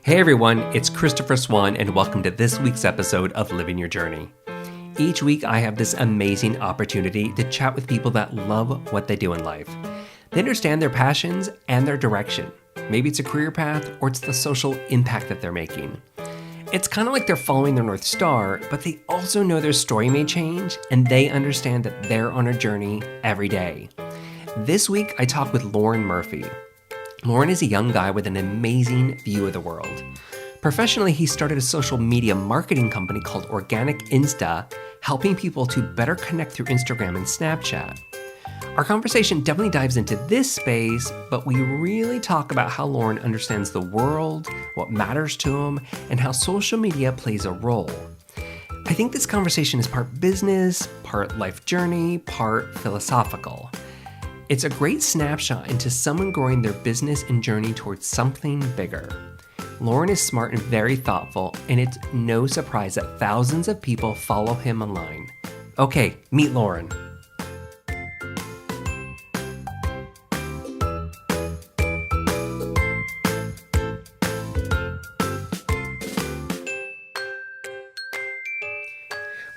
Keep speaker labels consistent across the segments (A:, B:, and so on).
A: Hey everyone, it's Christopher Swan, and welcome to this week's episode of Living Your Journey. Each week, I have this amazing opportunity to chat with people that love what they do in life. They understand their passions and their direction. Maybe it's a career path or it's the social impact that they're making. It's kind of like they're following their North Star, but they also know their story may change and they understand that they're on a journey every day. This week, I talk with Loren Murphy. Loren is a young guy with an amazing view of the world. Professionally, he started a social media marketing company called Organic Insta, helping people to better connect through Instagram and Snapchat. Our conversation definitely dives into this space, but we really talk about how Loren understands the world, what matters to him, and how social media plays a role. I think this conversation is part business, part life journey, part philosophical. It's a great snapshot into someone growing their business and journey towards something bigger. Loren is smart and very thoughtful, and it's no surprise that thousands of people follow him online. Okay, meet Loren.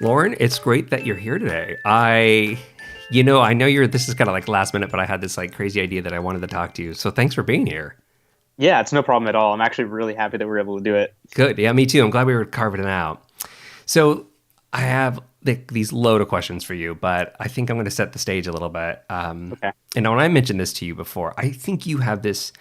A: Loren, it's great that you're here today. I know this is kind of like last minute, but I had this like crazy idea that I wanted to talk to you. So thanks for being here.
B: Yeah, it's no problem at all. I'm actually really happy that we were able to do it.
A: Good. Yeah, me too. I'm glad we were carving it out. So I have these load of questions for you, but I think I'm going to set the stage a little bit.
B: Okay.
A: And when I mentioned this to you before, I think you have this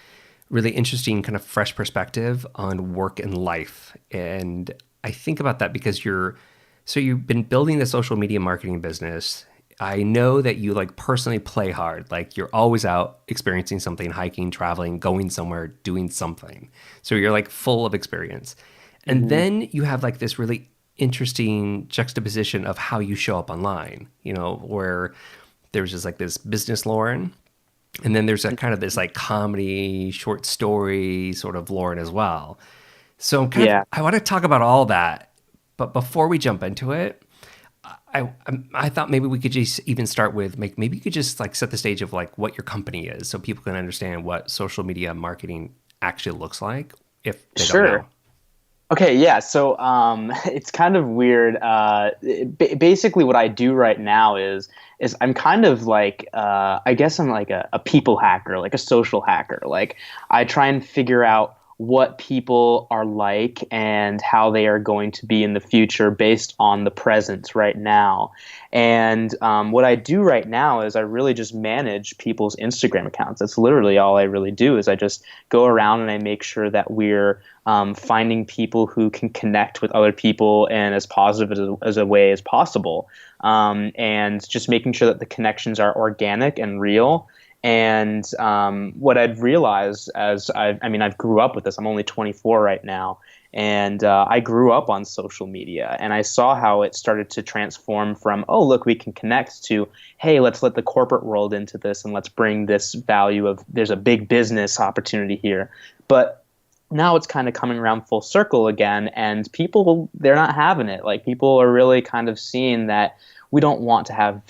A: really interesting kind of fresh perspective on work and life. And I think about that because you've been building the social media marketing business. I know that you like personally play hard. Like you're always out experiencing something, hiking, traveling, going somewhere, doing something. So you're like full of experience. And then you have like this really interesting juxtaposition of how you show up online, where there's just like this business Loren. And then there's a kind of this like comedy, short story sort of Loren as well. So I want to talk about all that. But before we jump into it, I thought maybe we could just even start with maybe you could just like set the stage of like what your company is so people can understand what social media marketing actually looks like if they don't know.
B: Okay, yeah. So it's kind of weird. Basically, what I do right now is I'm kind of like I guess I'm like a people hacker, like a social hacker. Like I try and figure out what people are like and how they are going to be in the future based on the present right now. And what I do right now is I really just manage people's Instagram accounts. That's literally all I really do is I just go around and I make sure that we're finding people who can connect with other people in as positive as a way as possible. And just making sure that the connections are organic and real. And what I'd realized as I've grew up with this. I'm only 24 right now, and I grew up on social media, and I saw how it started to transform from, oh, look, we can connect to, hey, let's let the corporate world into this, and let's bring this value of there's a big business opportunity here. But now it's kind of coming around full circle again, and people, they're not having it. Like people are really kind of seeing that we don't want to have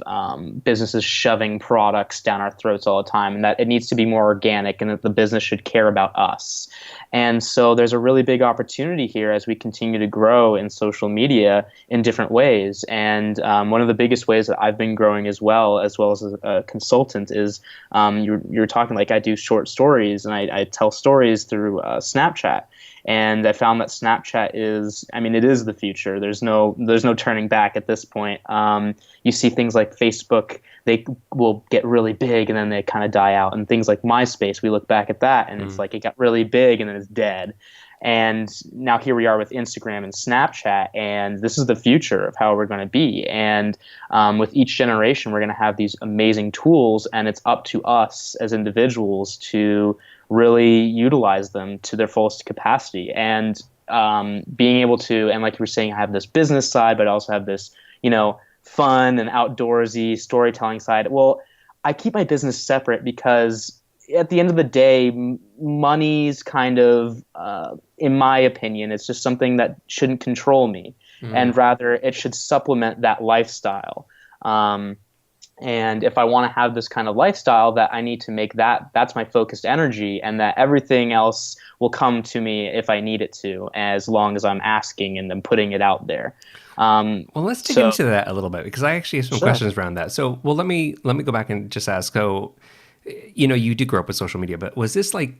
B: businesses shoving products down our throats all the time, and that it needs to be more organic and that the business should care about us. And so there's a really big opportunity here as we continue to grow in social media in different ways. And one of the biggest ways that I've been growing as well as a consultant is you're talking like I do short stories and I tell stories through Snapchat. And I found that Snapchat it is the future. There's no turning back at this point. You see things like Facebook, they will get really big and then they kind of die out. And things like MySpace, we look back at that and it's like it got really big and then it's dead. And now here we are with Instagram and Snapchat, and this is the future of how we're going to be. And with each generation, we're going to have these amazing tools, and it's up to us as individuals to really utilize them to their fullest capacity. And being able to, and like you were saying, I have this business side, but I also have this, fun and outdoorsy storytelling side. Well, I keep my business separate because at the end of the day, money's kind of, in my opinion, it's just something that shouldn't control me, and rather it should supplement that lifestyle. And if I want to have this kind of lifestyle, that I need to make that's my focused energy, and that everything else will come to me if I need it to, as long as I'm asking and then putting it out there.
A: Well, let's dig
B: So
A: into that a little bit because I actually have some
B: sure.
A: questions around that. So, well, let me go back and just ask. So, you did grow up with social media, but was this like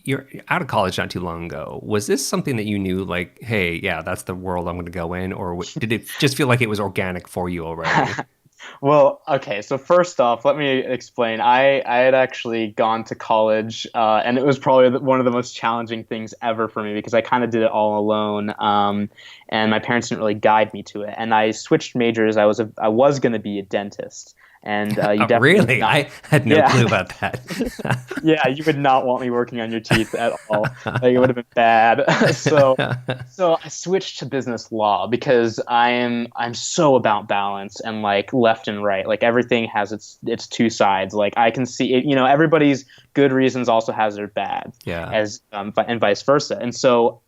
A: you're out of college not too long ago? Was this something that you knew, like, hey, yeah, that's the world I'm going to go in, or did it just feel like it was organic for you already?
B: Well, okay. So first off, let me explain. I had actually gone to college, and it was probably one of the most challenging things ever for me because I kind of did it all alone, and my parents didn't really guide me to it. And I switched majors. I was going to be a dentist, and you definitely would
A: Really?
B: not.
A: I had no
B: Yeah,
A: clue about that.
B: yeah, you would not want me working on your teeth at all. Like it would have been bad. So I switched to business law because I'm so about balance and like left and right. Like everything has its two sides. Like I can see it, everybody's good reasons also has their bad,
A: Yeah.
B: as and vice versa. And so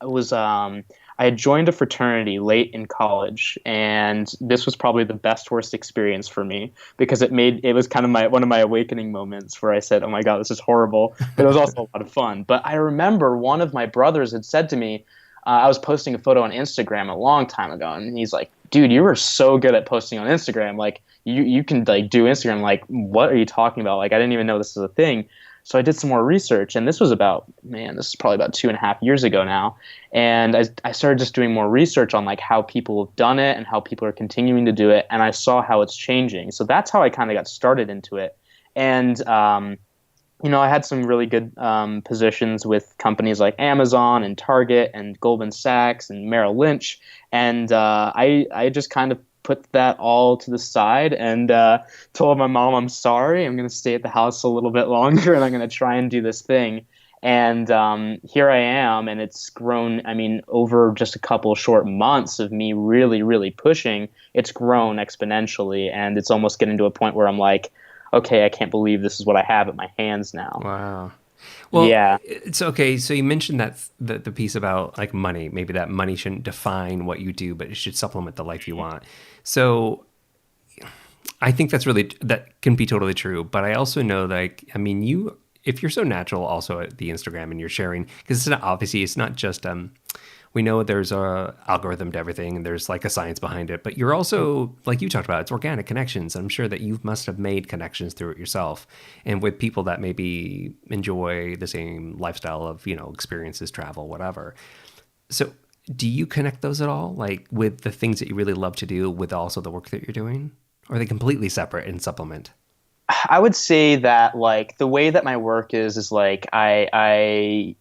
B: I had joined a fraternity late in college, and this was probably the best worst experience for me because it was kind of one of my awakening moments where I said, "Oh my God, this is horrible," but it was also a lot of fun. But I remember one of my brothers had said to me, I was posting a photo on Instagram a long time ago, and he's like, "Dude, you were so good at posting on Instagram. Like you can like do Instagram. Like what are you talking about? Like I didn't even know this was a thing." So I did some more research, and this is probably about 2.5 years ago now. And I started just doing more research on like how people have done it and how people are continuing to do it, and I saw how it's changing. So that's how I kind of got started into it. And I had some really good positions with companies like Amazon and Target and Goldman Sachs and Merrill Lynch, and I just kind of put that all to the side and told my mom I'm sorry. I'm going to stay at the house a little bit longer, and I'm going to try and do this thing. And here I am, and it's grown. I mean, over just a couple short months of me really, really pushing, it's grown exponentially, and it's almost getting to a point where I'm like, okay, I can't believe this is what I have at my hands now.
A: Wow. Well,
B: Yeah.
A: it's okay. So you mentioned that the piece about like money, maybe that money shouldn't define what you do, but it should supplement the life you want. So I think that can be totally true. But I also know that, like, I mean, if you're so natural also at the Instagram and you're sharing, because it's not just, we know there's a algorithm to everything and there's like a science behind it, but you're also, like you talked about, it's organic connections. I'm sure that you must have made connections through it yourself and with people that maybe enjoy the same lifestyle of, experiences, travel, whatever. So do you connect those at all? Like with the things that you really love to do with also the work that you're doing? Or are they completely separate and supplement?
B: I would say that like the way that my work is like I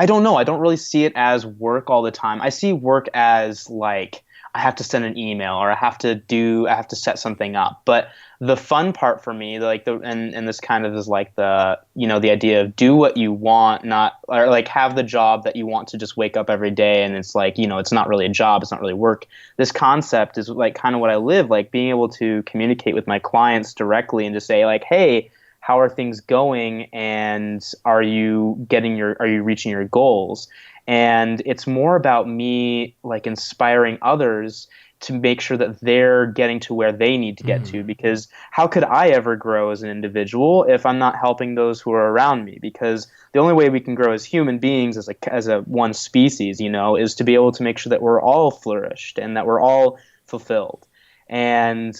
B: don't know. I don't really see it as work all the time. I see work as like I have to send an email or I have to set something up. But the fun part for me, like and this kind of is like the idea of do what you want, not or like have the job that you want to just wake up every day and it's like, it's not really a job, it's not really work. This concept is like kind of what I live, like being able to communicate with my clients directly and just say like, hey, how are things going, and are you reaching your goals? And it's more about me like inspiring others to make sure that they're getting to where they need to get to, because how could I ever grow as an individual if I'm not helping those who are around me? Because the only way we can grow as human beings, as a one species, is to be able to make sure that we're all flourished and that we're all fulfilled. And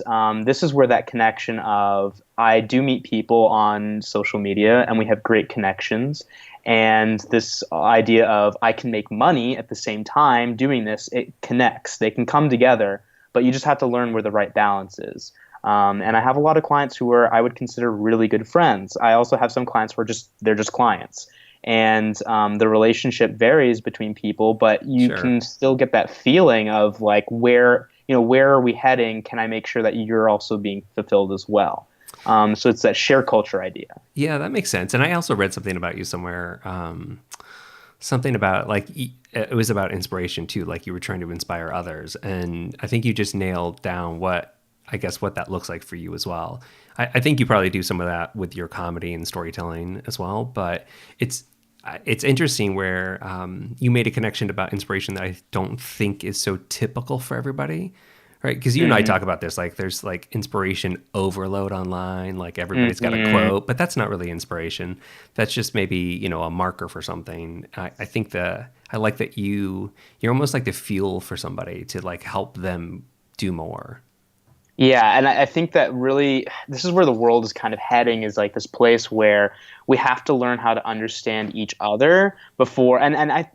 B: this is where that connection of I do meet people on social media and we have great connections. And this idea of I can make money at the same time doing this, it connects. They can come together, but you just have to learn where the right balance is. And I have a lot of clients who I would consider really good friends. I also have some clients who they're just clients. And the relationship varies between people, but you
A: Sure.
B: can still get that feeling of like where are we heading? Can I make sure that you're also being fulfilled as well? So it's that share culture idea.
A: Yeah, that makes sense. And I also read something about you somewhere, something about like it was about inspiration too, like you were trying to inspire others. And I think you just nailed down what that looks like for you as well. I think you probably do some of that with your comedy and storytelling as well, but it's interesting where you made a connection about inspiration that I don't think is so typical for everybody, right? Because you and I talk about this, like there's like inspiration overload online, like everybody's got a
B: Mm-hmm.
A: quote, but that's not really inspiration. That's just maybe, a marker for something. I think I like that you're almost like the fuel for somebody to like help them do more.
B: Yeah, and I think that really this is where the world is kind of heading, is like this place where we have to learn how to understand each other before,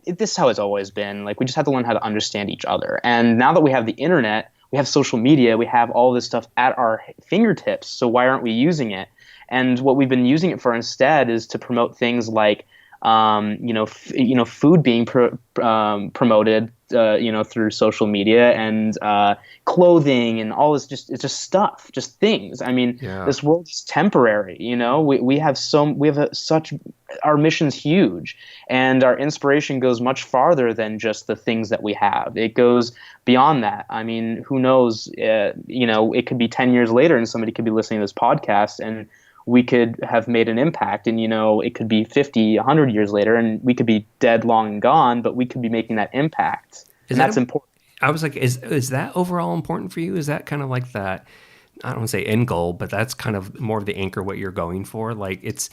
B: this is how it's always been. Like we just have to learn how to understand each other. And now that we have the internet, we have social media, we have all this stuff at our fingertips. So why aren't we using it? And what we've been using it for instead is to promote things like food being promoted, through social media, and clothing and all this. It's just stuff, just things. I mean,
A: Yeah.
B: this world is temporary. Such, our mission's huge, and our inspiration goes much farther than just the things that we have. It goes beyond that. I mean, who knows? It could be 10 years later, and somebody could be listening to this podcast, and we could have made an impact. And it could be 50, 100 years later, and we could be dead, long and gone, but we could be making that impact. And that's important.
A: I was like, is that overall important for you? Is that kind of like that? I don't want to say end goal, but that's kind of more of the anchor, what you're going for. Like it's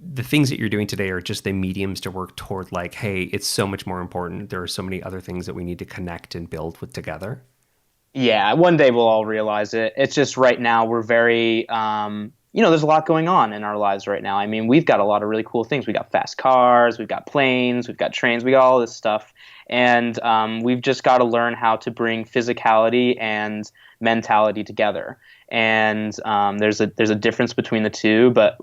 A: the things that you're doing today are just the mediums to work toward like, hey, it's so much more important. There are so many other things that we need to connect and build with together.
B: Yeah, one day we'll all realize it. It's just right now we're very, there's a lot going on in our lives right now. I mean, we've got a lot of really cool things. We got fast cars, we've got planes, we've got trains, we got all this stuff. And we've just got to learn how to bring physicality and mentality together. And there's a difference between the two, but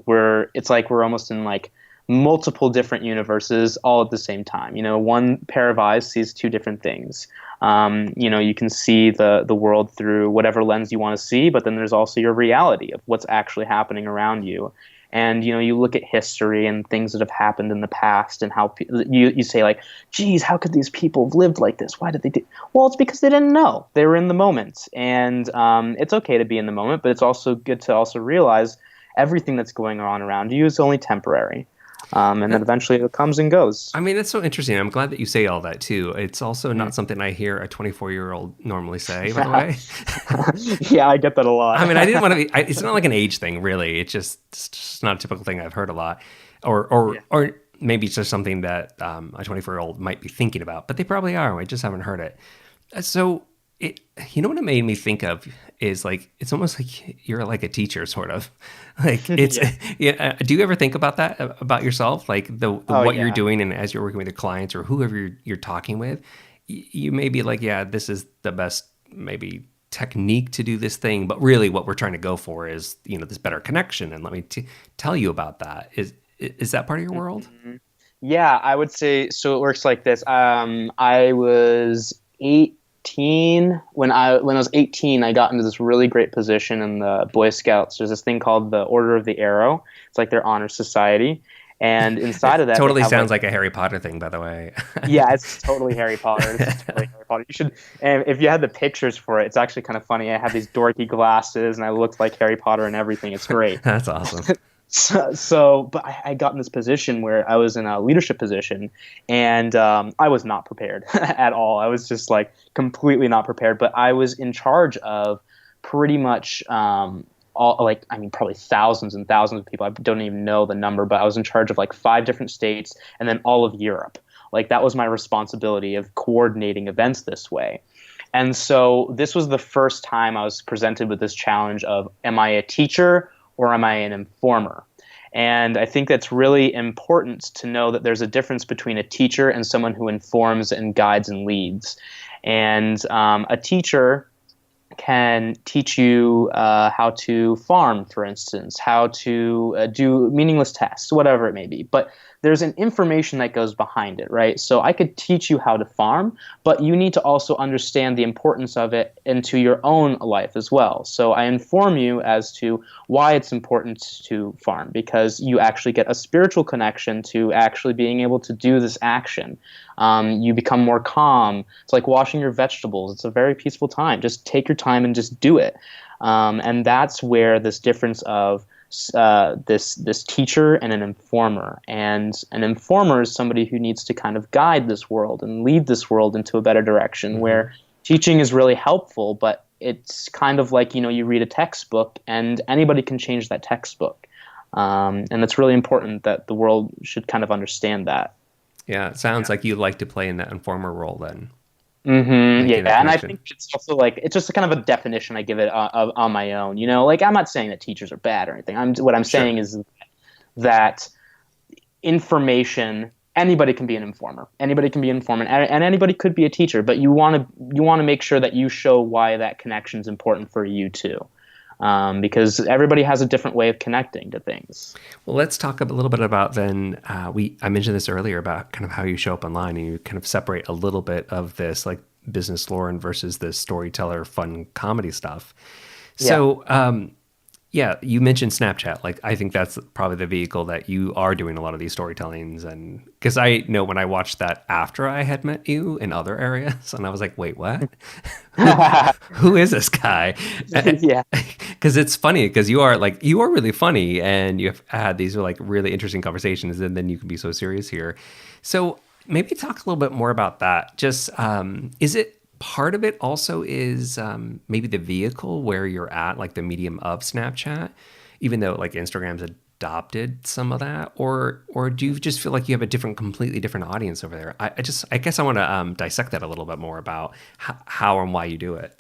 B: it's like we're almost in like multiple different universes all at the same time. One pair of eyes sees two different things. You can see the world through whatever lens you want to see, but then there's also your reality of what's actually happening around you. And you look at history and things that have happened in the past, and how you say like, geez, how could these people have lived like this? Why did they do? Well, it's because they didn't know. They were in the moment. And it's okay to be in the moment, but it's also good to also realize everything that's going on around you is only temporary. And then eventually it comes and goes.
A: I mean, that's so interesting. I'm glad that you say all that too. It's also not something I hear a 24-year-old normally say, by the way.
B: Yeah, I get that a lot.
A: I mean, I didn't want to be, it's not like an age thing, really. It's just not a typical thing I've heard a lot. Or maybe it's just something that a 24-year-old might be thinking about, but they probably are. I just haven't heard it. So, what it made me think of is like, it's almost like you're like a teacher, sort of. Like it's, do you ever think about that about yourself? Like what you're doing, and as you're working with your clients or whoever you're talking with, you may be like, yeah, this is the best maybe technique to do this thing, but really what we're trying to go for is, this better connection. And let me tell you about that. Is that part of your world?
B: Yeah, I would say so. It works like this. I was 18 when I was 18. I got into this really great position in the Boy Scouts. There's this thing called the Order of the Arrow. It's like their honor society, and inside of that,
A: totally sounds like a Harry Potter thing, by the way.
B: Yeah, it's totally Harry Potter. It's totally Harry Potter. You should, and if you had the pictures for it, it's actually kind of funny. I have these dorky glasses, and I looked like Harry Potter and everything. It's great.
A: That's awesome.
B: But I got in this position where I was in a leadership position, and I was not prepared at all. I was just like completely not prepared. But I was in charge of pretty much probably thousands and thousands of people. I don't even know the number, but I was in charge of like 5 different states and then all of Europe. Like that was my responsibility of coordinating events this way. And so this was the first time I was presented with this challenge of, am I a teacher or am I an informer? And I think that's really important to know that there's a difference between a teacher and someone who informs and guides and leads. And a teacher can teach you how to farm, for instance, how to do meaningless tasks, whatever it may be. But there's an information that goes behind it, right? So I could teach you how to farm, but you need to also understand the importance of it into your own life as well. So I inform you as to why it's important to farm, because you actually get a spiritual connection to actually being able to do this action. You become more calm. It's like washing your vegetables. It's a very peaceful time. Just take your time and just do it. And that's where this difference of this teacher and an informer. And an informer is somebody who needs to kind of guide this world and lead this world into a better direction, where teaching is really helpful, but it's kind of like, you read a textbook and anybody can change that textbook. And it's really important that the world should kind of understand that.
A: Yeah, it sounds like you like to play in that informer role then,
B: Mm-hmm.
A: making that
B: Yeah, and I
A: connection.
B: think it's also like it's just a kind of a definition I give it on my own. Like I'm not saying that teachers are bad or anything. What I'm
A: Sure.
B: saying is that information, anybody can be an informer, anybody can be an informant, and anybody could be a teacher. But you want to make sure that you show why that connection is important for you too, because everybody has a different way of connecting to things.
A: Well, let's talk a little bit about then. I mentioned this earlier about kind of how you show up online, and you kind of separate a little bit of this like business Lauren versus the storyteller, fun comedy stuff.
B: Yeah.
A: So, yeah, you mentioned Snapchat. Like, I think that's probably the vehicle that you are doing a lot of these storytellings, and because I know when I watched that after I had met you in other areas, and I was like, wait, what? who, who is this guy?
B: Yeah.
A: Because it's funny because you are really funny, and you've had these like really interesting conversations, and then you can be so serious here. So maybe talk a little bit more about that. Just is it part of it also is maybe the vehicle where you're at, like the medium of Snapchat, even though like Instagram's adopted some of that, or do you just feel like you have a completely different audience over there? I guess I want to dissect that a little bit more about how and why you do it.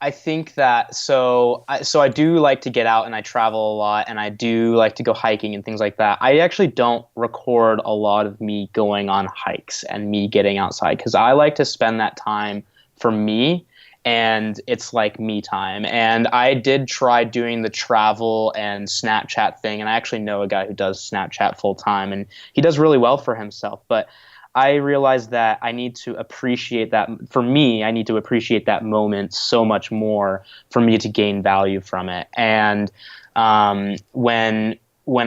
B: I think that I do like to get out and I travel a lot and I do like to go hiking and things like that. I actually don't record a lot of me going on hikes and me getting outside because I like to spend that time for me, and it's like me time. And I did try doing the travel and Snapchat thing, and I actually know a guy who does Snapchat full time and he does really well for himself, but I realized that I need to appreciate that. For me, I need to appreciate that moment so much more for me to gain value from it. And when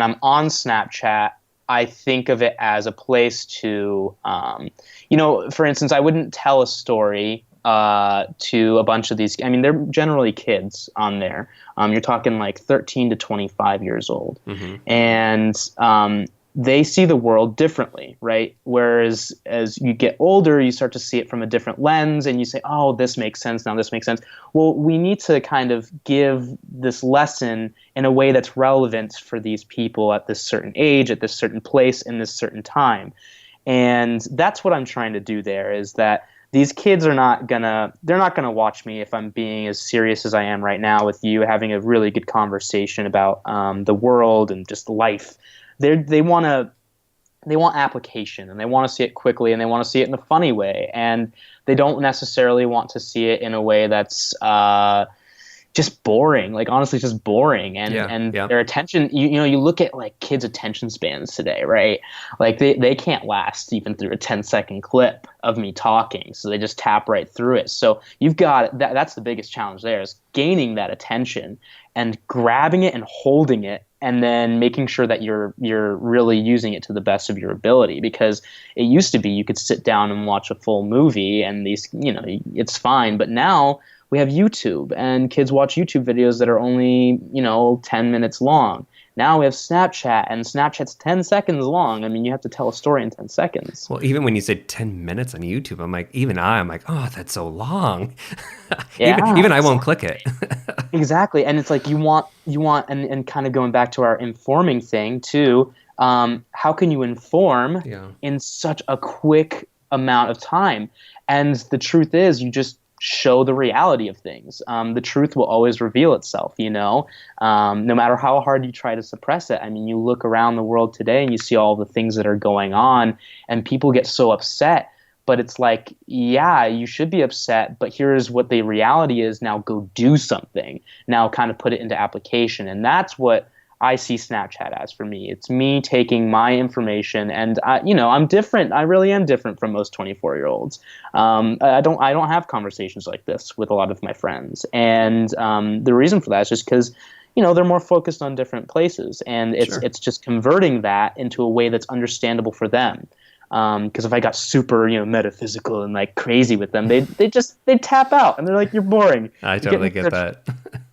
B: I'm on Snapchat, I think of it as a place to, for instance, I wouldn't tell a story to a bunch of these. I mean, they're generally kids on there. You're talking like 13 to 25 years old, and they see the world differently, right? Whereas as you get older, you start to see it from a different lens, and you say, "Oh, this makes sense now. This makes sense." Well, we need to kind of give this lesson in a way that's relevant for these people at this certain age, at this certain place, in this certain time. And that's what I'm trying to do there, is that these kids they're not gonna watch me if I'm being as serious as I am right now with you, having a really good conversation about the world and just life. They want application, and they want to see it quickly, and they want to see it in a funny way, and they don't necessarily want to see it in a way that's just boring, like honestly just boring. And
A: Yeah.
B: their attention, you look at like kids' attention spans today, right? Like they can't last even through a 10-second clip of me talking, so they just tap right through it. So you've got that's the biggest challenge there, is gaining that attention and grabbing it and holding it, and then making sure that you're really using it to the best of your ability. Because it used to be you could sit down and watch a full movie and these, it's fine, but now we have YouTube, and kids watch YouTube videos that are only, 10 minutes long. Now we have Snapchat, and Snapchat's 10 seconds long. I mean, you have to tell a story in 10 seconds.
A: Well, even when you said 10 minutes on YouTube, I'm like, I'm like, oh, that's so long.
B: Yeah.
A: Even I won't click it.
B: Exactly. And it's like you want and kind of going back to our informing thing too, how can you inform in such a quick amount of time? And the truth is, you just show the reality of things. The truth will always reveal itself, no matter how hard you try to suppress it. I mean, you look around the world today and you see all the things that are going on, and people get so upset. But it's like, yeah, you should be upset, but here's what the reality is. Now go do something. Now kind of put it into application. And that's what I see Snapchat as for me. It's me taking my information, and I'm different. I really am different from most 24-year-olds. I don't have conversations like this with a lot of my friends. And the reason for that is just because they're more focused on different places, and it's just converting that into a way that's understandable for them. Because if I got super, metaphysical and like crazy with them, they'd tap out, and they're like, "You're boring."
A: I totally get that.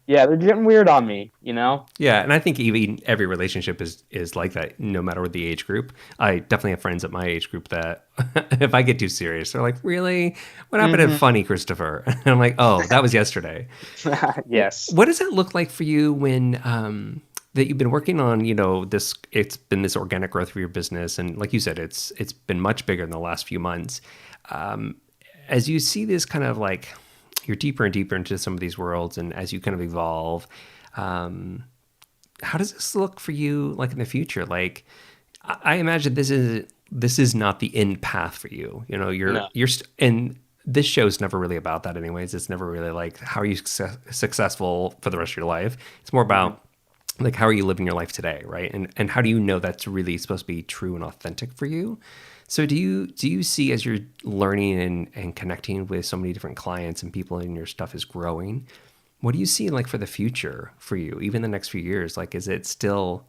B: Yeah, they're getting weird on me, you know?
A: Yeah, and I think even every relationship is like that, no matter what the age group. I definitely have friends at my age group that if I get too serious, they're like, "Really? What happened to
B: Hmm.
A: funny, Christopher?" And I'm like, "Oh, that was yesterday."
B: Yes.
A: What does that look like for you when that you've been working on, this it's been this organic growth for your business, and like you said, it's been much bigger in the last few months. As you see this kind of like you're deeper and deeper into some of these worlds, and as you kind of evolve, how does this look for you like in the future? Like I imagine this is not the end path for you.
B: No.
A: And this show's never really about that anyways. It's never really like how are you successful for the rest of your life. It's more
B: Hmm.
A: about like how are you living your life today, right? And how do you know that's really supposed to be true and authentic for you? So do you see as you're learning and connecting with so many different clients and people and your stuff is growing, what do you see like for the future for you, even the next few years? Like, is it still?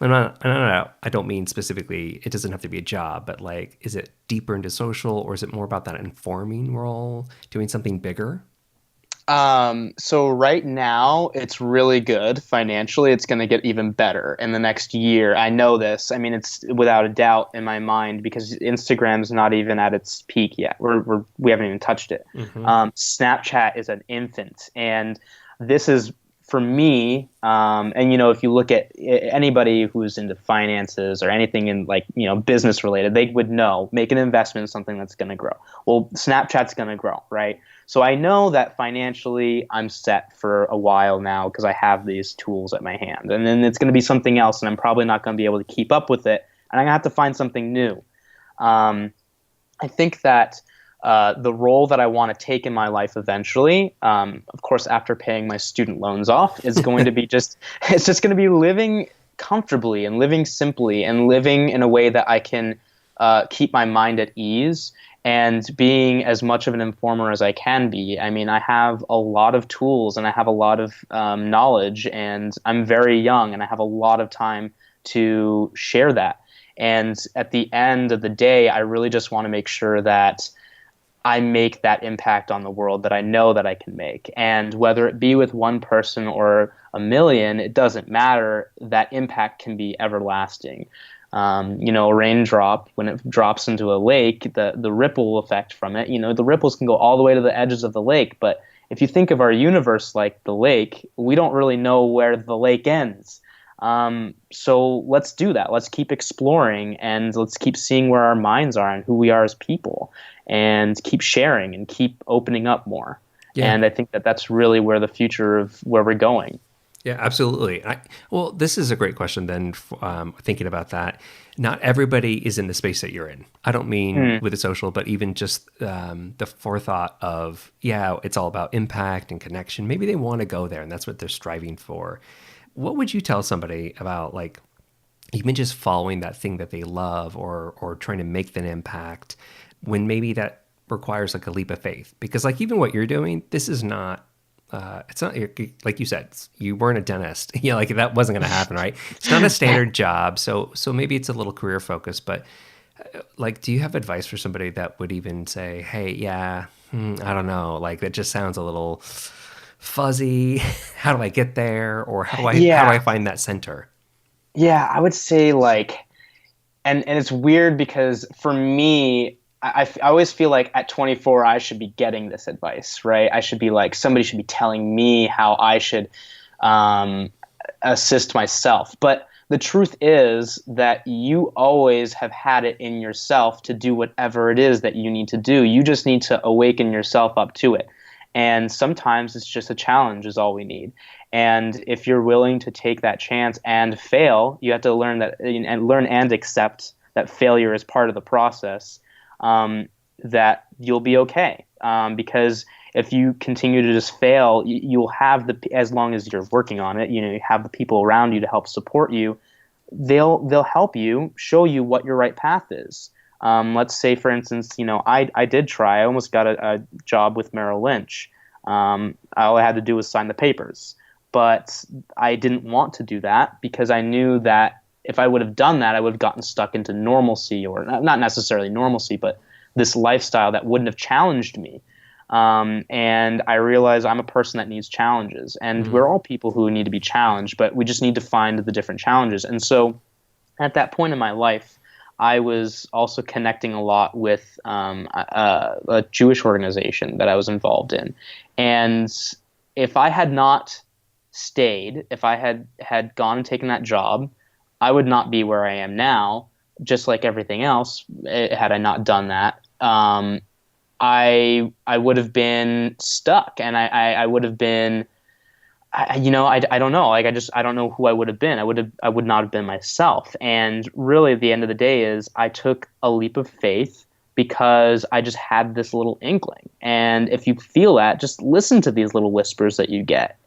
A: I don't mean specifically. It doesn't have to be a job, but like, is it deeper into social, or is it more about that informing role, doing something bigger?
B: So right now it's really good financially. It's going to get even better in the next year. I know this. I mean, it's without a doubt in my mind because Instagram's not even at its peak yet. We haven't even touched it.
A: Hmm.
B: Snapchat is an infant, and this is for me. And if you look at anybody who's into finances or anything in like business related, they would know make an investment in something that's going to grow. Well, Snapchat's going to grow, right? So I know that financially I'm set for a while now because I have these tools at my hand. And then it's going to be something else, and I'm probably not going to be able to keep up with it. And I'm going to have to find something new. Um, I think that the role that I want to take in my life eventually, of course, after paying my student loans off, is going to be it's just going to be living comfortably and living simply and living in a way that I can keep my mind at ease and being as much of an informer as I can be. I mean, I have a lot of tools and I have a lot of knowledge, and I'm very young and I have a lot of time to share that. And at the end of the day, I really just want to make sure that I make that impact on the world that I know that I can make. And whether it be with one person or a million, it doesn't matter. That impact can be everlasting. A raindrop, when it drops into a lake, the ripple effect from it, the ripples can go all the way to the edges of the lake. But if you think of our universe like the lake, we don't really know where the lake ends. So let's do that. Let's keep exploring and let's keep seeing where our minds are and who we are as people and keep sharing and keep opening up more.
A: Yeah.
B: And I think that that's really where the future of where we're going.
A: Yeah, absolutely. Well, this is a great question then, thinking about that. Not everybody is in the space that you're in. I don't mean
B: Mm.
A: with the social, but even just the forethought of, yeah, it's all about impact and connection. Maybe they want to go there and that's what they're striving for. What would you tell somebody about like even just following that thing that they love or trying to make that impact when maybe that requires like a leap of faith? Because like even what you're doing, this is not it's not like you said, you weren't a dentist. Like that wasn't going to happen, right? It's not a standard job, so maybe it's a little career focused. But like, do you have advice for somebody that would even say, "Hey, yeah, I don't know, like that just sounds a little fuzzy. How do I get there, or how do I
B: Yeah.
A: find that center?"
B: Yeah, I would say like, and it's weird because for me, I always feel like at 24 I should be getting this advice, right? I should be like somebody should be telling me how I should um, assist myself. But the truth is that you always have had it in yourself to do whatever it is that you need to do. You just need to awaken yourself up to it. And sometimes it's just a challenge is all we need. And if you're willing to take that chance and fail, you have to learn that and learn and accept that failure is part of the process. That you'll be okay. Because if you continue to just fail, you'll have as long as you're working on it, you have the people around you to help support you. They'll help you show you what your right path is. Let's say, for instance, I did try. I almost got a job with Merrill Lynch. All I had to do was sign the papers, but I didn't want to do that because I knew that if I would have done that, I would have gotten stuck into normalcy, or not necessarily normalcy, but this lifestyle that wouldn't have challenged me. And I realize I'm a person that needs challenges, and we're all people who need to be challenged, but we just need to find the different challenges. And so at that point in my life, I was also connecting a lot with a Jewish organization that I was involved in. And if I had not stayed, if I had gone and taken that job, I would not be where I am now, just like everything else, had I not done that. I would have been stuck, and I would have been, I don't know. Like I don't know who I would have been. I would not have been myself. And really, at the end of the day, is I took a leap of faith because I just had this little inkling. And if you feel that, just listen to these little whispers that you get,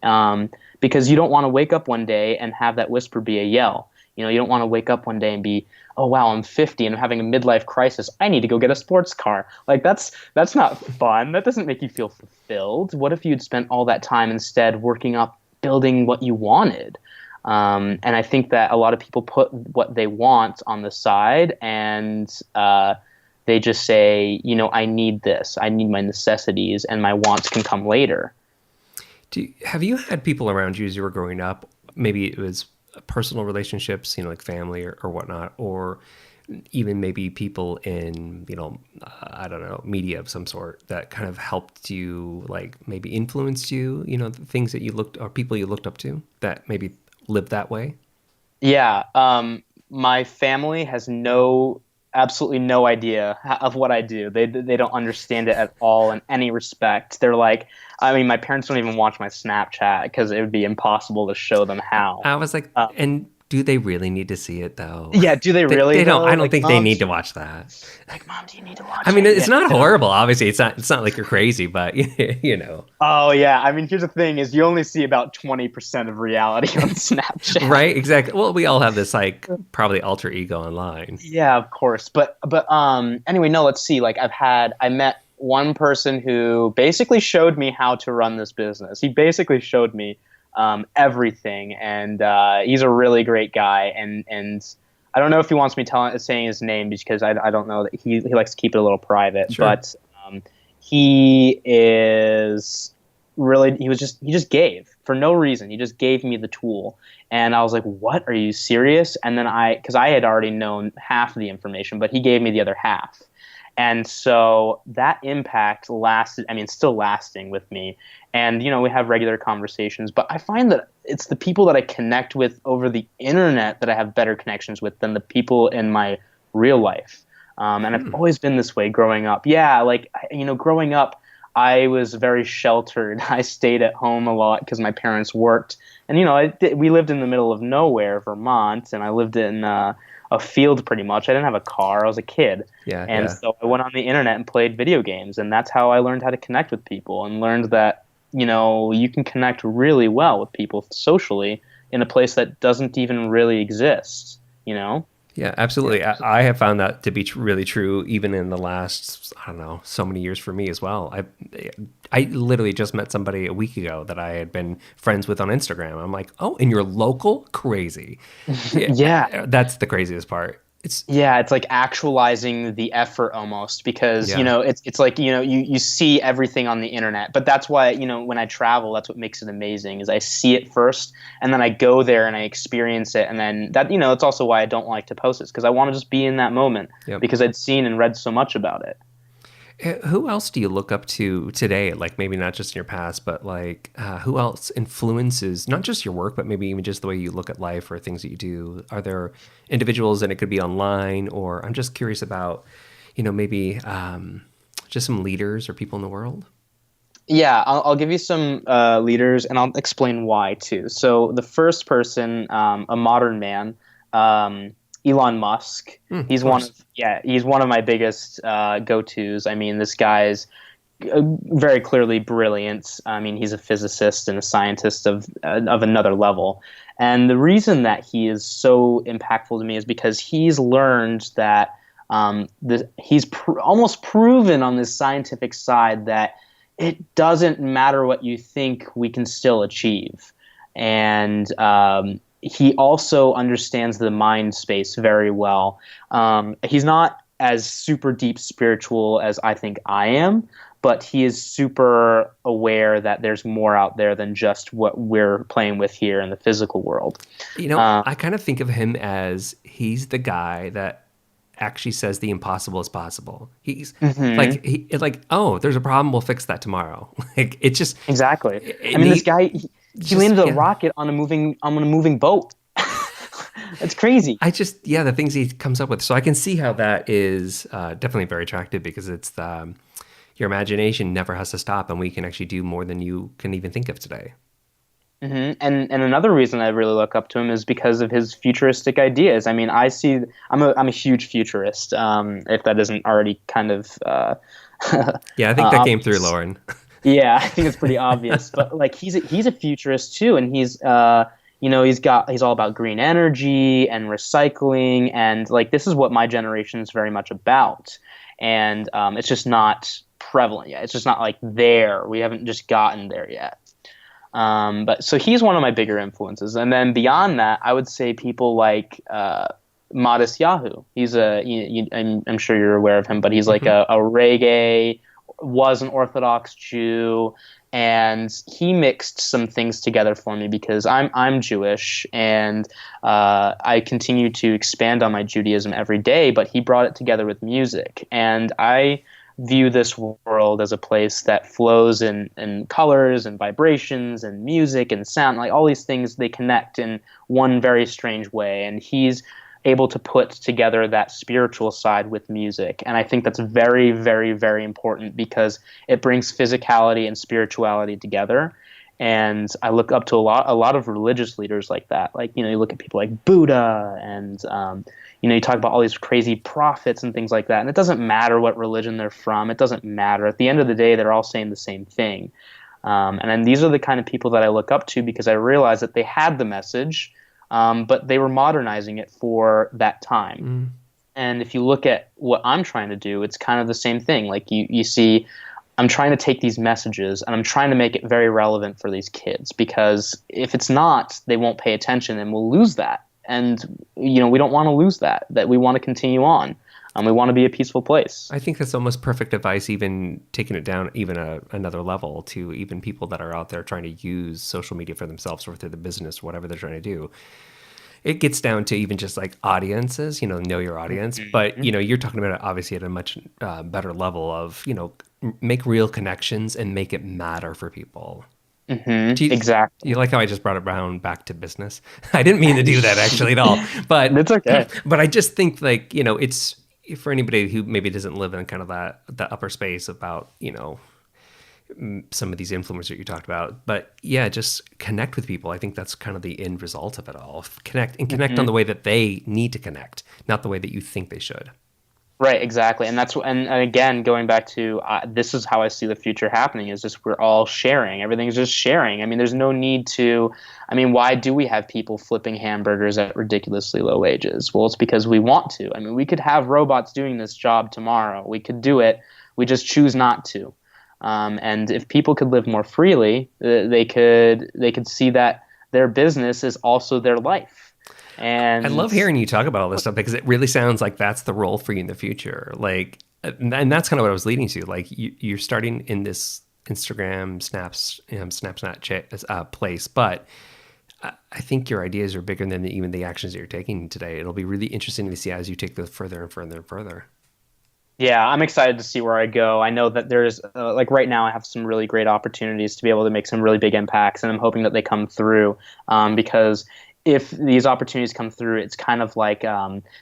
B: because you don't want to wake up one day and have that whisper be a yell. You don't want to wake up one day and be, oh wow, I'm 50 and I'm having a midlife crisis. I need to go get a sports car. Like that's not fun. That doesn't make you feel fulfilled. What if you'd spent all that time instead working up, building what you wanted? And I think that a lot of people put what they want on the side, and they just say, I need this. I need my necessities, and my wants can come later.
A: Have you had people around you as you were growing up? Maybe it was personal relationships, like family or whatnot, or even maybe people in, I don't know, media of some sort that kind of helped you, like maybe influenced you, the things that you or people you looked up to that maybe lived that way?
B: Yeah. My family has absolutely no idea of what I do. They don't understand it at all in any respect. They're like, my parents don't even watch my Snapchat because it would be impossible to show them how.
A: I was like, and do they really need to see it though?
B: Yeah, do they really?
A: They don't. I don't
B: like,
A: think they need to watch that.
B: Like, Mom, do you need to watch
A: I mean,
B: it?
A: it's not horrible. Obviously, it's not like you're crazy, but
B: Oh yeah. Here's the thing: is you only see about 20% of reality on Snapchat.
A: Right? Exactly. Well, we all have this like probably alter ego online.
B: Yeah, of course. But anyway, no. Let's see. Like, I met one person who basically showed me how to run this business. He basically showed me everything, and he's a really great guy. And I don't know if he wants me saying his name because I don't know that he likes to keep it a little private. Sure. But he is really he just gave for no reason. He just gave me the tool, and I was like, "What? Are you serious?" And then because I had already known half of the information, but he gave me the other half. And so that impact lasted, it's still lasting with me. And, we have regular conversations, but I find that it's the people that I connect with over the internet that I have better connections with than the people in my real life. And I've always been this way growing up. Yeah, like, growing up, I was very sheltered. I stayed at home a lot because my parents worked. And, we lived in the middle of nowhere, Vermont, and I lived in a field pretty much. I didn't have a car. I was a kid. So I went on the internet and played video games, and that's how I learned how to connect with people and learned that, you can connect really well with people socially in a place that doesn't even really exist,
A: Yeah, absolutely. I have found that to be really true even in the last, I don't know, so many years for me as well. I literally just met somebody a week ago that I had been friends with on Instagram. I'm like, oh, and you're local? Crazy.
B: Yeah.
A: That's the craziest part. It's
B: like actualizing the effort almost because, it's like, you see everything on the internet, but that's why, when I travel, that's what makes it amazing is I see it first and then I go there and I experience it. And then that, it's also why I don't like to post it because I want to just be in that moment because I'd seen and read so much about it.
A: Who else do you look up to today? Like maybe not just in your past, but like who else influences not just your work, but maybe even just the way you look at life or things that you do? Are there individuals, and it could be online, or I'm just curious about, maybe just some leaders or people in the world?
B: Yeah, I'll give you some leaders, and I'll explain why too. So the first person, a modern man, Elon Musk. He's one of my biggest go-tos. This guy's very clearly brilliant. He's a physicist and a scientist of another level. And the reason that he is so impactful to me is because he's learned that he's almost proven on this scientific side that it doesn't matter what you think, we can still achieve. And he also understands the mind space very well. He's not as super deep spiritual as I think I am, but he is super aware that there's more out there than just what we're playing with here in the physical world.
A: I kind of think of him as he's the guy that actually says the impossible is possible. He's
B: Mhm.
A: like, oh, there's a problem, we'll fix that tomorrow. Like it's just
B: Exactly. I
A: and
B: mean, this
A: he
B: guy he
A: just
B: landed a
A: yeah.
B: rocket on a moving boat. That's crazy.
A: The things he comes up with. So I can see how that is definitely very attractive because it's the your imagination never has to stop, and we can actually do more than you can even think of today.
B: And another reason I really look up to him is because of his futuristic ideas. I mean, I'm a huge futurist. If that isn't already kind of
A: Yeah, I think that came through,
B: obvious.
A: Loren.
B: Yeah, I think it's pretty obvious. But like he's a futurist too, and he's all about green energy and recycling, and like this is what my generation is very much about. And it's just not prevalent yet. It's just not like there. We haven't just gotten there yet. But so he's one of my bigger influences, and then beyond that, I would say people like Matisyahu. I'm sure you're aware of him, but he's like
A: Hmm.
B: a reggae, was an Orthodox Jew, and he mixed some things together for me because I'm Jewish, and I continue to expand on my Judaism every day. But he brought it together with music, and I view this world as a place that flows in colors and vibrations and music and sound. Like all these things, they connect in one very strange way. And he's able to put together that spiritual side with music. And I think that's very, very, very important because it brings physicality and spirituality together. And I look up to a lot of religious leaders like that. Like, you look at people like Buddha and, you talk about all these crazy prophets and things like that. And it doesn't matter what religion they're from. It doesn't matter. At the end of the day, they're all saying the same thing. And then these are the kind of people that I look up to because I realize that they had the message, but they were modernizing it for that time.
A: Mm.
B: And if you look at what I'm trying to do, it's kind of the same thing. Like you see, I'm trying to take these messages and I'm trying to make it very relevant for these kids because if it's not, they won't pay attention and we'll lose that. And we don't want to lose that. That we want to continue on. We want to be a peaceful place.
A: I think that's almost perfect advice, even taking it down even another level to even people that are out there trying to use social media for themselves or through the business, whatever they're trying to do. It gets down to even just like audiences, know your audience. But, you're talking about it obviously at a much better level of, make real connections and make it matter for people. Do
B: Exactly.
A: you like how I just brought it around back to business? I didn't mean to do that actually at all. But
B: It's okay.
A: but I just think like, it's for anybody who maybe doesn't live in kind of that upper space about, some of these influencers you talked about. But yeah, just connect with people. I think that's kind of the end result of it all. Connect on the way that they need to connect, not the way that you think they should.
B: Right, exactly, and again, going back to this is how I see the future happening is just we're all sharing. Everything's just sharing. I mean, there's no need to. I mean, why do we have people flipping hamburgers at ridiculously low wages? Well, it's because we want to. I mean, we could have robots doing this job tomorrow. We could do it. We just choose not to. And if people could live more freely, they could see that their business is also their life.
A: I
B: And
A: love hearing you talk about all this stuff because it really sounds like that's the role for you in the future. Like, and that's kind of what I was leading to. Like, you're starting in this Instagram, Snapchat place, but I think your ideas are bigger than even the actions that you're taking today. It'll be really interesting to see as you take those further and further and further.
B: yeah, I'm excited to see where I go. I know that there's like right now I have some really great opportunities to be able to make some really big impacts, and I'm hoping that they come through because if these opportunities come through, it's kind of like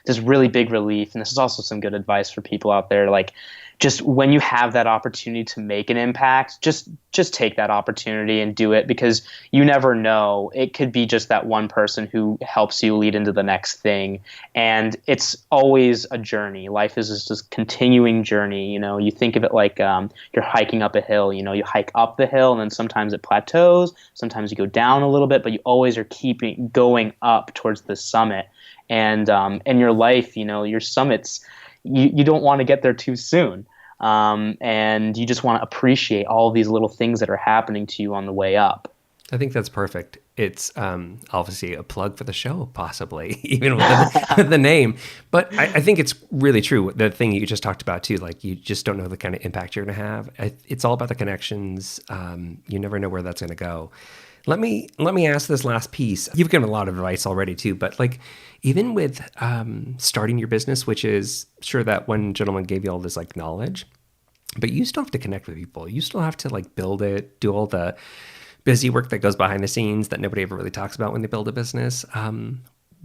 B: this really big relief. And this is also some good advice for people out there. Like, just when you have that opportunity to make an impact, just take that opportunity and do it because you never know. It could be just that one person who helps you lead into the next thing. And it's always a journey. Life is just this continuing journey. You think of it like you're hiking up a hill. You hike up the hill and then sometimes it plateaus. Sometimes you go down a little bit, but you always are keeping going up towards the summit. And in your life, your summits, you don't want to get there too soon. And you just want to appreciate all these little things that are happening to you on the way up.
A: I think that's perfect. It's obviously a plug for the show, possibly, even with the name. But I think it's really true. The thing you just talked about, too, like you just don't know the kind of impact you're going to have. It's all about the connections. You never know where that's going to go. Let me ask this last piece. You've given a lot of advice already, too. But like even with starting your business, which is sure that one gentleman gave you all this like knowledge, but you still have to connect with people. You still have to like build it, do all the busy work that goes behind the scenes that nobody ever really talks about when they build a business.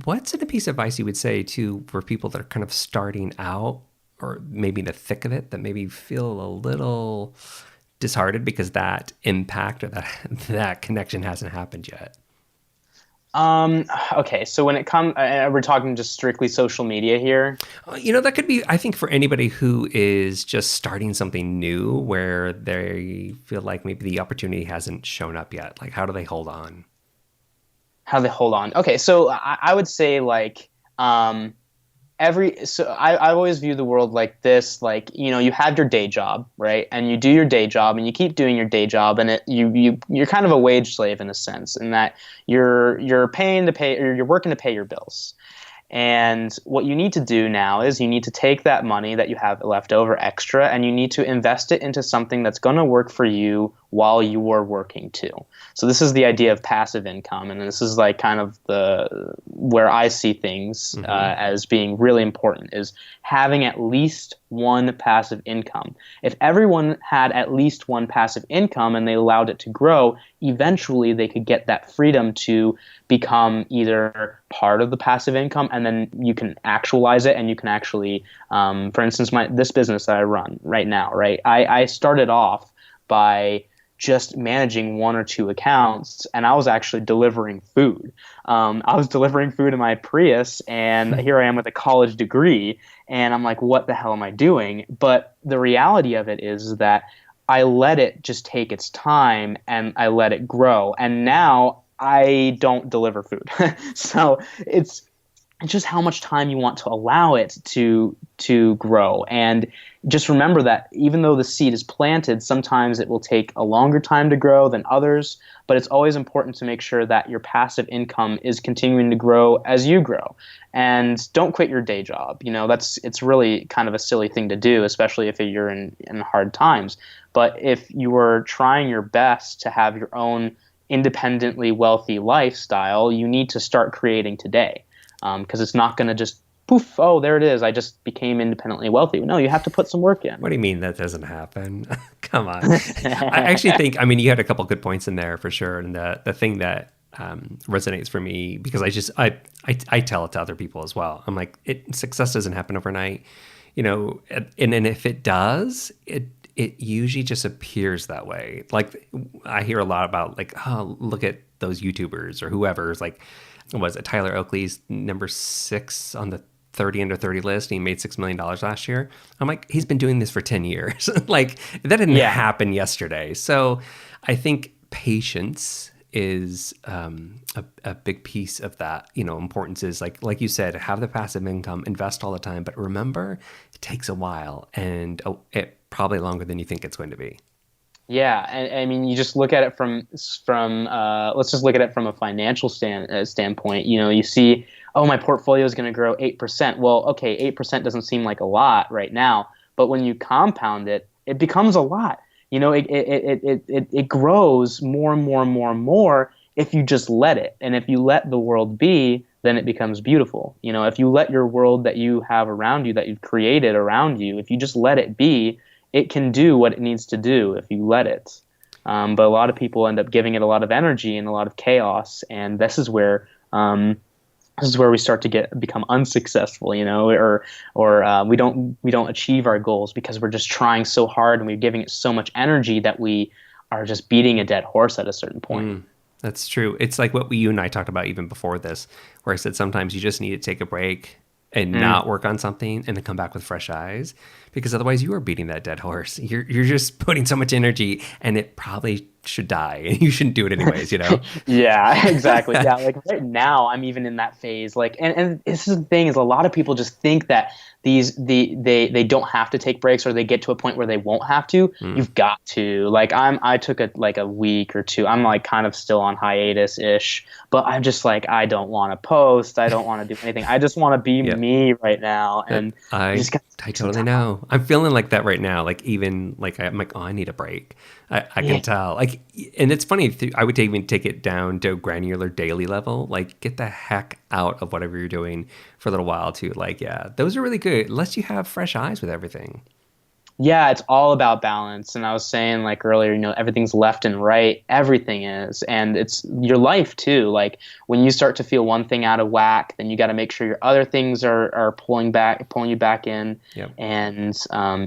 A: What's a piece of advice you would say to for people that are kind of starting out or maybe in the thick of it that maybe feel a little disheartened because that impact or that connection hasn't happened yet?
B: Okay, so when it comes, we're talking just strictly social media here.
A: That could be, I think, for anybody who is just starting something new where they feel like maybe the opportunity hasn't shown up yet. Like, how do they hold on?
B: How they hold on. Okay, so I would say like I always view the world like this, like, you have your day job, right? And you do your day job and you keep doing your day job, and you're kind of a wage slave in a sense, in that you're paying to pay, or you're working to pay your bills. And what you need to do now is you need to take that money that you have left over extra, and you need to invest it into something that's going to work for you while you are working too. So this is the idea of passive income, and this is like kind of where I see things as being really important, is having at least one passive income. If everyone had at least one passive income and they allowed it to grow, eventually they could get that freedom to become either part of the passive income, and then you can actualize it, and you can actually, for instance, this business that I run right now, right? I started off by just managing one or two accounts, and I was actually delivering food. I was delivering food in my Prius, and here I am with a college degree, and I'm like, what the hell am I doing? But the reality of it is that I let it just take its time, and I let it grow, and now I don't deliver food. So it's just how much time you want to allow it to grow. And just remember that even though the seed is planted, sometimes it will take a longer time to grow than others, but it's always important to make sure that your passive income is continuing to grow as you grow. And don't quit your day job. It's really kind of a silly thing to do, especially if you're in hard times. But if you are trying your best to have your own independently wealthy lifestyle, you need to start creating today. Because it's not going to just poof, oh, there it is, I just became independently wealthy. No, you have to put some work in.
A: What do you mean that doesn't happen? Come on. I actually think, you had a couple good points in there for sure. And the thing that resonates for me, because I tell it to other people as well. I'm like, success doesn't happen overnight, and if it does, it usually just appears that way. Like I hear a lot about like, oh, look at those YouTubers or whoever's like, was it Tyler Oakley's number 6 on the 30 under 30 list, and he made $6 million last year. I'm like, he's been doing this for 10 years. Like that didn't happen yesterday. So I think patience is a big piece of that. Importance is like you said, have the passive income, invest all the time, but remember it takes a while, and it probably longer than you think it's going to be.
B: Yeah, and you just look at it from let's just look at it from a financial standpoint. You see, oh, my portfolio is going to grow 8%. Well, okay, 8% doesn't seem like a lot right now, but when you compound it, it becomes a lot. It grows more and more and more and more if you just let it. And if you let the world be, then it becomes beautiful. If you let your world that you have around you, that you've created around you, if you just let it be, it can do what it needs to do if you let it. But a lot of people end up giving it a lot of energy and a lot of chaos, and this is where we start to become unsuccessful, or we don't achieve our goals because we're just trying so hard and we're giving it so much energy that we are just beating a dead horse at a certain point.
A: That's true. It's like what you and I talked about even before this, where I said sometimes you just need to take a break and not work on something and then come back with fresh eyes, because otherwise you are beating that dead horse. You're just putting so much energy, and it probably should die, and you shouldn't do it anyways, you know?
B: Yeah, exactly. Yeah, like right now I'm even in that phase. Like, and this is the thing, is a lot of people just think that they don't have to take breaks, or they get to a point where they won't have to. You've got to. Like I took a week or two. I'm like kind of still on hiatus ish, but I'm just like, I don't want to post. I don't want to do anything. I just want to be me right now. And
A: I totally know. I'm feeling like that right now. Like even like I'm like, oh, I need a break. I can tell. Like, and it's funny. I would even take it down to a granular daily level. Like, get the heck out of whatever you're doing for a little while too. Like, yeah, those are really good. Unless you have fresh eyes with everything.
B: Yeah, it's all about balance. And I was saying like earlier, everything's left and right. Everything is. And it's your life too. Like when you start to feel one thing out of whack, then you got to make sure your other things are pulling you back in.
A: Yep.
B: And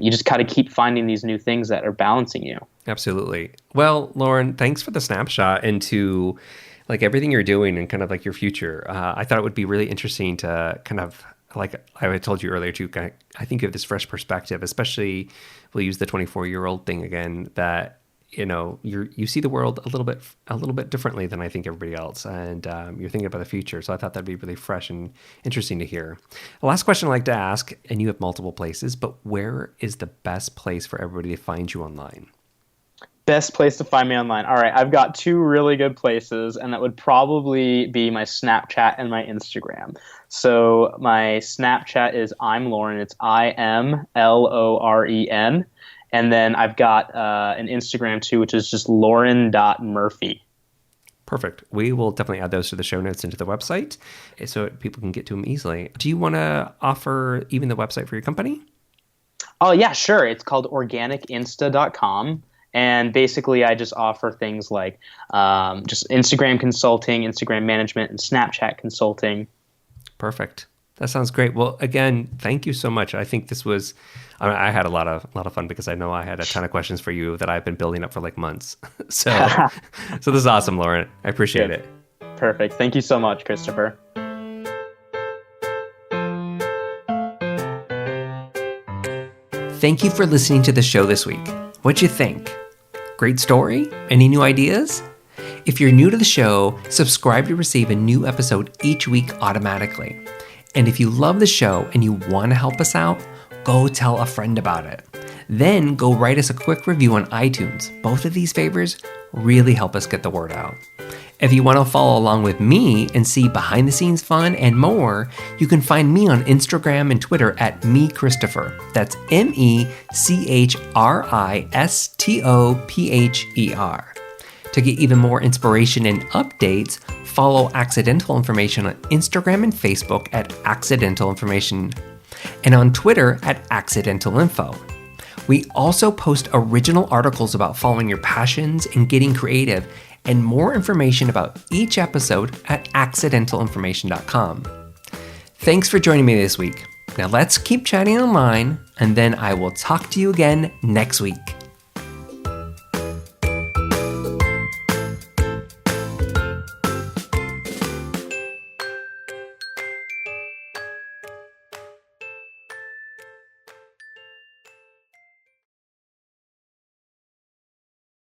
B: you just got to keep finding these new things that are balancing you.
A: Absolutely. Well, Loren, thanks for the snapshot into like everything you're doing and kind of like your future. I thought it would be really interesting to kind of, like I told you earlier too, I think of this fresh perspective, especially we'll use the 24-year-old thing again, that you see the world a little bit differently than I think everybody else, and you're thinking about the future. So I thought that'd be really fresh and interesting to hear. The last question I like to ask, and you have multiple places, but where is the best place for everybody to find you online?
B: Best place to find me online. All right, I've got two really good places, and that would probably be my Snapchat and my Instagram. So my Snapchat is I'm Loren. It's IMLOREN. And then I've got an Instagram too, which is just Loren.Murphy.
A: Perfect. We will definitely add those to the show notes into the website so people can get to them easily. Do you want to offer even the website for your company?
B: Oh, yeah, sure. It's called organicinsta.com. And basically, I just offer things like just Instagram consulting, Instagram management, and Snapchat consulting.
A: Perfect. That sounds great. Well, again, thank you so much. I think this was, I had a lot of fun because I know I had a ton of questions for you that I've been building up for like months. So this is awesome, Loren. I appreciate it.
B: Perfect. Thank you so much, Christopher.
A: Thank you for listening to the show this week. What'd you think? Great story? Any new ideas? If you're new to the show, subscribe to receive a new episode each week automatically. And if you love the show and you want to help us out, go tell a friend about it. Then go write us a quick review on iTunes. Both of these favors really help us get the word out. If you want to follow along with me and see behind the scenes fun and more, you can find me on Instagram and Twitter at @MeChristopher. That's MECHRISTOPHER. To get even more inspiration and updates, follow Accidental Information on Instagram and Facebook at Accidental Information, and on Twitter at Accidental Info. We also post original articles about following your passions and getting creative, and more information about each episode at accidentalinformation.com. Thanks for joining me this week. Now let's keep chatting online, and then I will talk to you again next week.